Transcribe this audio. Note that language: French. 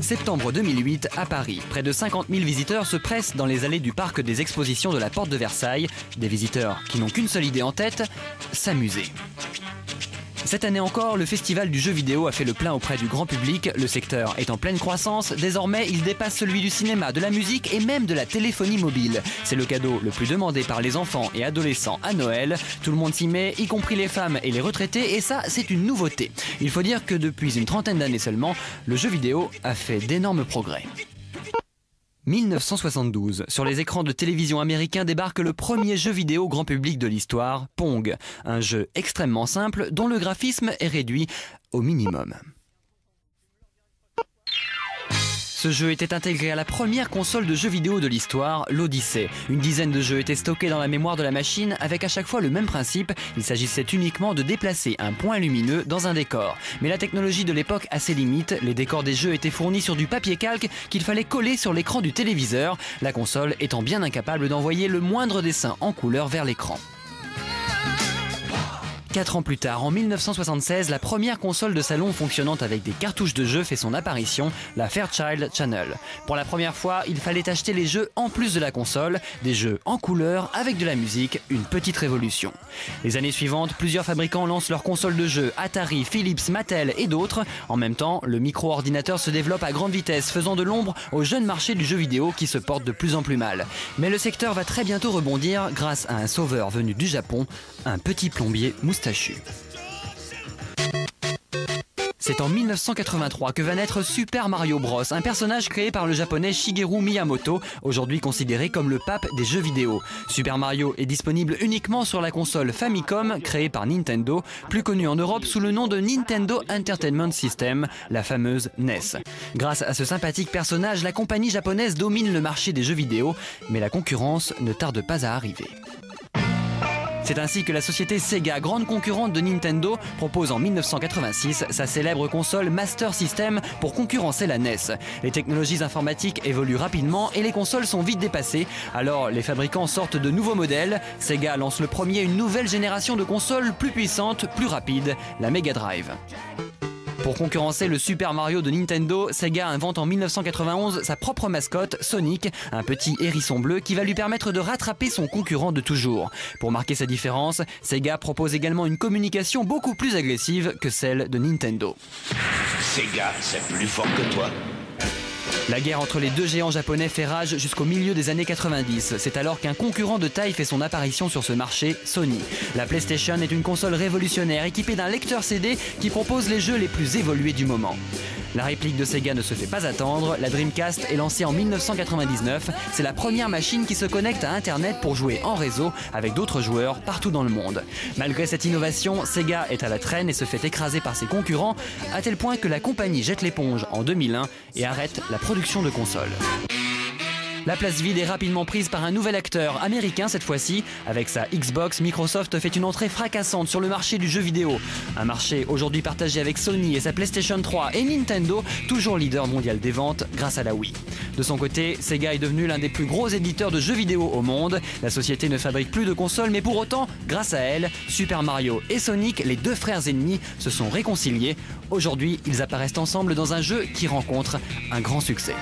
Septembre 2008 à Paris. Près de 50 000 visiteurs se pressent dans les allées du parc des expositions de la Porte de Versailles. Des visiteurs qui n'ont qu'une seule idée en tête, s'amuser. Cette année encore, le festival du jeu vidéo a fait le plein auprès du grand public. Le secteur est en pleine croissance. Désormais, il dépasse celui du cinéma, de la musique et même de la téléphonie mobile. C'est le cadeau le plus demandé par les enfants et adolescents à Noël. Tout le monde s'y met, y compris les femmes et les retraités, et ça, c'est une nouveauté. Il faut dire que depuis une trentaine d'années seulement, le jeu vidéo a fait d'énormes progrès. 1972, sur les écrans de télévision américains débarque le premier jeu vidéo grand public de l'histoire, Pong. Un jeu extrêmement simple dont le graphisme est réduit au minimum. Ce jeu était intégré à la première console de jeux vidéo de l'histoire, l'Odyssey. Une dizaine de jeux étaient stockés dans la mémoire de la machine avec à chaque fois le même principe. Il s'agissait uniquement de déplacer un point lumineux dans un décor. Mais la technologie de l'époque a ses limites. Les décors des jeux étaient fournis sur du papier calque qu'il fallait coller sur l'écran du téléviseur, la console étant bien incapable d'envoyer le moindre dessin en couleur vers l'écran. 4 ans plus tard, en 1976, la première console de salon fonctionnant avec des cartouches de jeux fait son apparition, la Fairchild Channel. Pour la première fois, il fallait acheter les jeux en plus de la console, des jeux en couleur avec de la musique, une petite révolution. Les années suivantes, plusieurs fabricants lancent leurs consoles de jeux, Atari, Philips, Mattel et d'autres. En même temps, le micro-ordinateur se développe à grande vitesse, faisant de l'ombre au jeune marché du jeu vidéo qui se porte de plus en plus mal. Mais le secteur va très bientôt rebondir grâce à un sauveur venu du Japon, un petit plombier moustachu. C'est en 1983 que va naître Super Mario Bros, un personnage créé par le japonais Shigeru Miyamoto, aujourd'hui considéré comme le pape des jeux vidéo. Super Mario est disponible uniquement sur la console Famicom, créée par Nintendo, plus connue en Europe sous le nom de Nintendo Entertainment System, la fameuse NES. Grâce à ce sympathique personnage, la compagnie japonaise domine le marché des jeux vidéo, mais la concurrence ne tarde pas à arriver. C'est ainsi que la société Sega, grande concurrente de Nintendo, propose en 1986 sa célèbre console Master System pour concurrencer la NES. Les technologies informatiques évoluent rapidement et les consoles sont vite dépassées. Alors les fabricants sortent de nouveaux modèles. Sega lance le premier une nouvelle génération de consoles plus puissante, plus rapide, la Mega Drive. Pour concurrencer le Super Mario de Nintendo, Sega invente en 1991 sa propre mascotte, Sonic, un petit hérisson bleu qui va lui permettre de rattraper son concurrent de toujours. Pour marquer sa différence, Sega propose également une communication beaucoup plus agressive que celle de Nintendo. Sega, c'est plus fort que toi. La guerre entre les deux géants japonais fait rage jusqu'au milieu des années 90. C'est alors qu'un concurrent de taille fait son apparition sur ce marché, Sony. La PlayStation est une console révolutionnaire équipée d'un lecteur CD qui propose les jeux les plus évolués du moment. La réplique de Sega ne se fait pas attendre, la Dreamcast est lancée en 1999. C'est la première machine qui se connecte à Internet pour jouer en réseau avec d'autres joueurs partout dans le monde. Malgré cette innovation, Sega est à la traîne et se fait écraser par ses concurrents, à tel point que la compagnie jette l'éponge en 2001 et arrête la production de consoles. La place vide est rapidement prise par un nouvel acteur, américain cette fois-ci. Avec sa Xbox, Microsoft fait une entrée fracassante sur le marché du jeu vidéo. Un marché aujourd'hui partagé avec Sony et sa PlayStation 3 et Nintendo, toujours leader mondial des ventes grâce à la Wii. De son côté, Sega est devenu l'un des plus gros éditeurs de jeux vidéo au monde. La société ne fabrique plus de consoles, mais pour autant, grâce à elle, Super Mario et Sonic, les deux frères ennemis, se sont réconciliés. Aujourd'hui, ils apparaissent ensemble dans un jeu qui rencontre un grand succès.